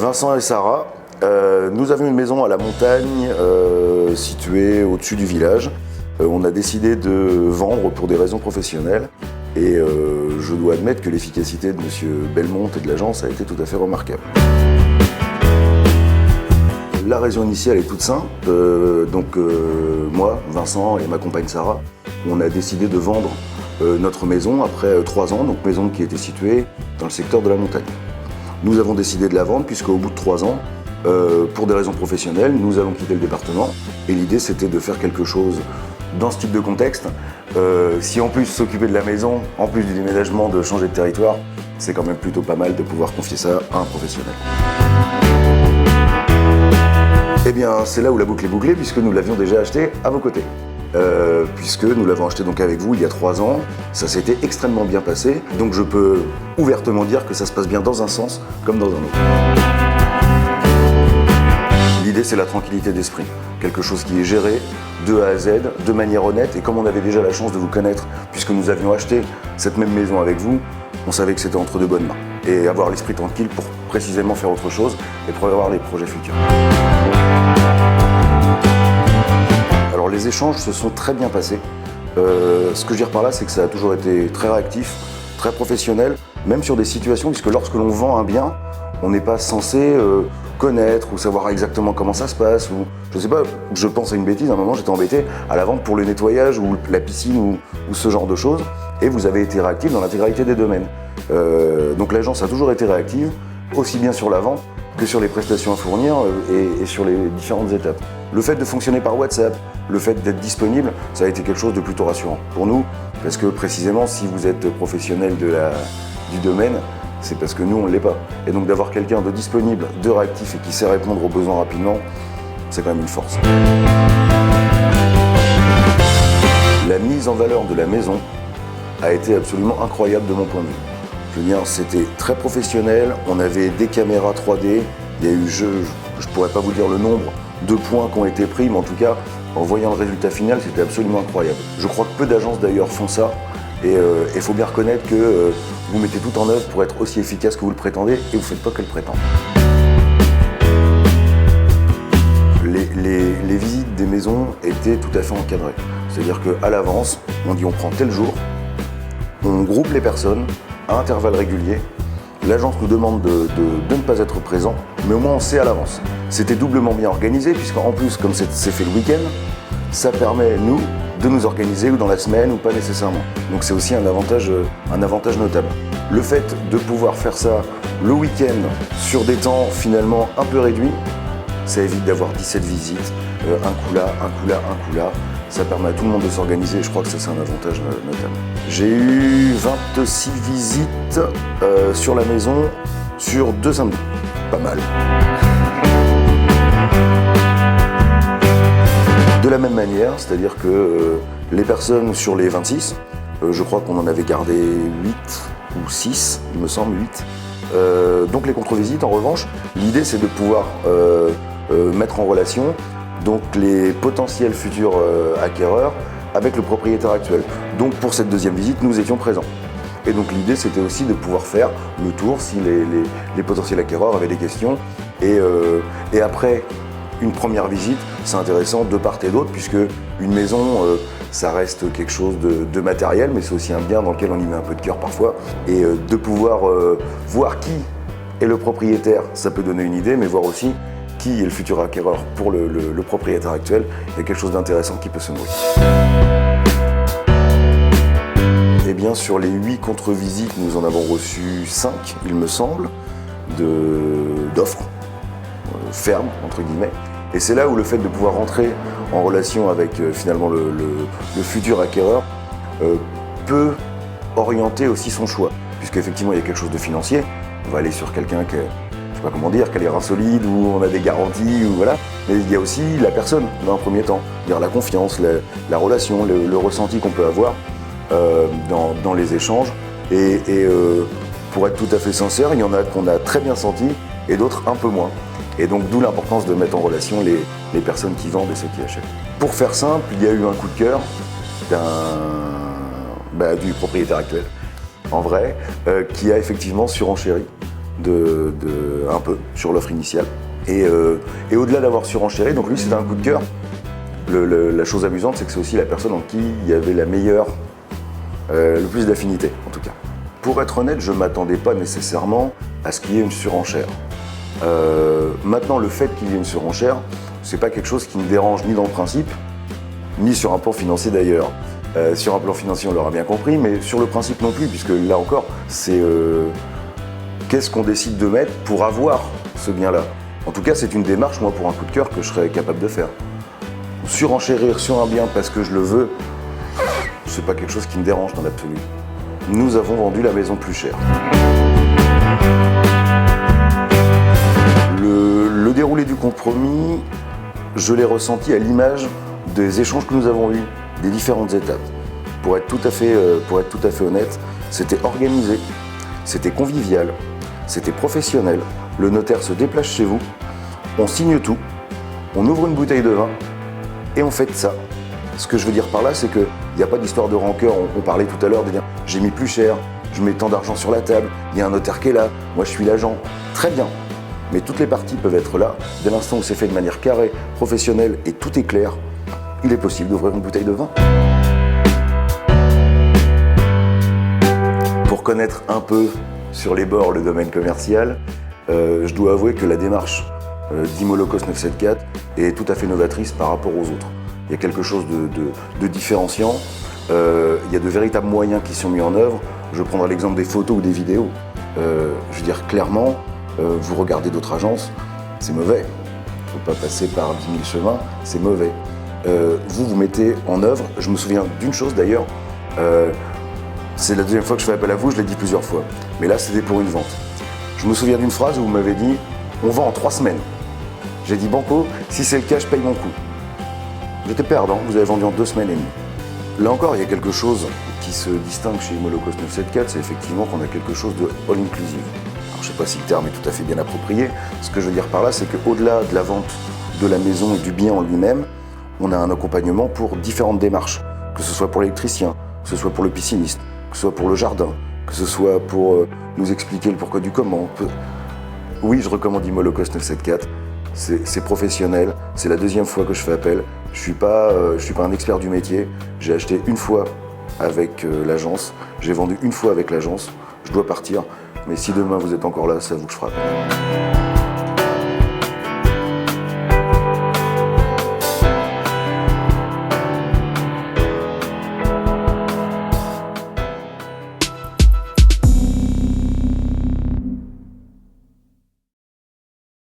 Vincent et Sarah, nous avions une maison à la montagne située au-dessus du village. On a décidé de vendre pour des raisons professionnelles et je dois admettre que l'efficacité de M. Belmont et de l'agence a été tout à fait remarquable. La raison initiale est toute simple. Moi, Vincent et ma compagne Sarah, on a décidé de vendre notre maison après 3 ans, donc maison qui était située dans le secteur de la montagne. Nous avons décidé de la vendre puisqu'au bout de 3 ans, pour des raisons professionnelles, nous allons quitter le département et l'idée c'était de faire quelque chose dans ce type de contexte. Si en plus s'occuper de la maison, en plus du déménagement, de changer de territoire, c'est quand même plutôt pas mal de pouvoir confier ça à un professionnel. Eh bien, c'est là où la boucle est bouclée puisque nous l'avions déjà acheté à vos côtés. Puisque nous l'avons acheté donc avec vous il y a 3 ans, ça s'était extrêmement bien passé, donc je peux ouvertement dire que ça se passe bien dans un sens comme dans un autre. L'idée c'est la tranquillité d'esprit, quelque chose qui est géré de A à Z, de manière honnête, et comme on avait déjà la chance de vous connaître, puisque nous avions acheté cette même maison avec vous, on savait que c'était entre de bonnes mains, et avoir l'esprit tranquille pour précisément faire autre chose et prévoir les projets futurs. Alors les échanges se sont très bien passés. Ce que je veux dire par là, c'est que ça a toujours été très réactif, très professionnel, même sur des situations, puisque lorsque l'on vend un bien, on n'est pas censé connaître ou savoir exactement comment ça se passe, ou je sais pas, je pense à une bêtise, à un moment j'étais embêté à la vente pour le nettoyage ou la piscine ou ce genre de choses, et vous avez été réactif dans l'intégralité des domaines. Donc l'agence a toujours été réactive, aussi bien sur la vente que sur les prestations à fournir et sur les différentes étapes. Le fait de fonctionner par WhatsApp, le fait d'être disponible, ça a été quelque chose de plutôt rassurant pour nous, parce que précisément si vous êtes professionnel du domaine, c'est parce que nous on ne l'est pas. Et donc d'avoir quelqu'un de disponible, de réactif et qui sait répondre aux besoins rapidement, c'est quand même une force. La mise en valeur de la maison a été absolument incroyable de mon point de vue. Je veux dire, c'était très professionnel, on avait des caméras 3D, il y a eu, je ne pourrais pas vous dire le nombre de points qui ont été pris, mais en tout cas, en voyant le résultat final, c'était absolument incroyable. Je crois que peu d'agences d'ailleurs font ça, et il faut bien reconnaître que vous mettez tout en œuvre pour être aussi efficace que vous le prétendez, et vous ne faites pas que le prétendre. Les visites des maisons étaient tout à fait encadrées. C'est-à-dire qu'à l'avance, on dit on prend tel jour, on groupe les personnes, à intervalles réguliers. L'agence nous demande de ne pas être présent, mais au moins on sait à l'avance. C'était doublement bien organisé, puisqu'en plus, comme c'est fait le week-end, ça permet, nous, de nous organiser ou dans la semaine ou pas nécessairement. Donc c'est aussi un avantage notable. Le fait de pouvoir faire ça le week-end sur des temps finalement un peu réduits, ça évite d'avoir 17 visites, un coup là, un coup là, un coup là. Ça permet à tout le monde de s'organiser et je crois que ça c'est un avantage notable. J'ai eu 26 visites sur la maison sur 2 samedis. Pas mal. De la même manière, c'est-à-dire que les personnes sur les 26, je crois qu'on en avait gardé 8 ou 6, il me semble 8. Donc les contre-visites, en revanche, l'idée c'est de pouvoir mettre en relation donc les potentiels futurs acquéreurs avec le propriétaire actuel. Donc pour cette deuxième visite, nous étions présents. Et donc l'idée c'était aussi de pouvoir faire le tour si les potentiels acquéreurs avaient des questions. Et après une première visite, c'est intéressant de part et d'autre puisque une maison, ça reste quelque chose de matériel, mais c'est aussi un bien dans lequel on y met un peu de cœur parfois. Et de pouvoir voir qui est le propriétaire, ça peut donner une idée, mais voir aussi qui est le futur acquéreur pour le propriétaire actuel, il y a quelque chose d'intéressant qui peut se nouer. Et bien sur les 8 contre-visites, nous en avons reçu 5, il me semble, d'offres fermes, entre guillemets. Et c'est là où le fait de pouvoir rentrer en relation avec finalement le futur acquéreur peut orienter aussi son choix. Puisqu'effectivement il y a quelque chose de financier, on va aller sur quelqu'un qui je sais pas comment dire, qu'elle est insolide, où on a des garanties, ou voilà. Mais il y a aussi la personne, dans un premier temps. C'est-à-dire la confiance, la relation, le ressenti qu'on peut avoir dans les échanges. Et pour être tout à fait sincère, il y en a qu'on a très bien senti, et d'autres un peu moins. Et donc d'où l'importance de mettre en relation les personnes qui vendent et ceux qui achètent. Pour faire simple, il y a eu un coup de cœur du propriétaire actuel, en vrai, qui a effectivement surenchéri un peu sur l'offre initiale. Et au-delà d'avoir surenchéri, donc lui c'était un coup de cœur. La chose amusante, c'est que c'est aussi la personne en qui il y avait le plus d'affinité, en tout cas. Pour être honnête, je ne m'attendais pas nécessairement à ce qu'il y ait une surenchère. Maintenant, le fait qu'il y ait une surenchère, c'est pas quelque chose qui me dérange ni dans le principe, ni sur un plan financier d'ailleurs. Sur un plan financier, on l'aura bien compris, mais sur le principe non plus, puisque là encore, c'est qu'est-ce qu'on décide de mettre pour avoir ce bien-là. En tout cas, c'est une démarche, moi, pour un coup de cœur, que je serais capable de faire. Surenchérir sur un bien parce que je le veux, c'est pas quelque chose qui me dérange dans l'absolu. Nous avons vendu la maison plus chère. Le déroulé du compromis, je l'ai ressenti à l'image des échanges que nous avons eus, des différentes étapes. Pour être tout à fait honnête, c'était organisé, c'était convivial, c'était professionnel. Le notaire se déplace chez vous, on signe tout, on ouvre une bouteille de vin et on fait ça. Ce que je veux dire par là, c'est qu'il n'y a pas d'histoire de rancœur. On parlait tout à l'heure de dire j'ai mis plus cher, je mets tant d'argent sur la table, il y a un notaire qui est là, moi je suis l'agent. Très bien. Mais toutes les parties peuvent être là. Dès l'instant où c'est fait de manière carrée, professionnelle et tout est clair, il est possible d'ouvrir une bouteille de vin. Pour connaître un peu sur les bords le domaine commercial, je dois avouer que la démarche d'Imolocos 974 est tout à fait novatrice par rapport aux autres. Il y a quelque chose de différenciant, il y a de véritables moyens qui sont mis en œuvre. Je prendrai l'exemple des photos ou des vidéos. Je veux dire clairement, vous regardez d'autres agences, c'est mauvais. Il ne faut pas passer par 10 000 chemins, c'est mauvais. Vous mettez en œuvre, je me souviens d'une chose d'ailleurs, c'est la deuxième fois que je fais appel à vous, je l'ai dit plusieurs fois, mais là c'était pour une vente. Je me souviens d'une phrase où vous m'avez dit « on vend en 3 semaines ». J'ai dit « banco, si c'est le cas, je paye mon coup ». J'étais perdant, vous avez vendu en 2 semaines et demie. Là encore, il y a quelque chose qui se distingue chez Imolocos 974, c'est effectivement qu'on a quelque chose de all-inclusive. Alors je ne sais pas si le terme est tout à fait bien approprié, ce que je veux dire par là, c'est qu'au-delà de la vente de la maison et du bien en lui-même, on a un accompagnement pour différentes démarches, que ce soit pour l'électricien, que ce soit pour le pisciniste, que ce soit pour le jardin, que ce soit pour nous expliquer le pourquoi du comment. Oui, je recommande Imolocos 974, c'est professionnel, c'est la deuxième fois que je fais appel. Je suis pas un expert du métier, j'ai acheté une fois avec l'agence, j'ai vendu une fois avec l'agence, je dois partir, mais si demain vous êtes encore là, c'est à vous que je frappe.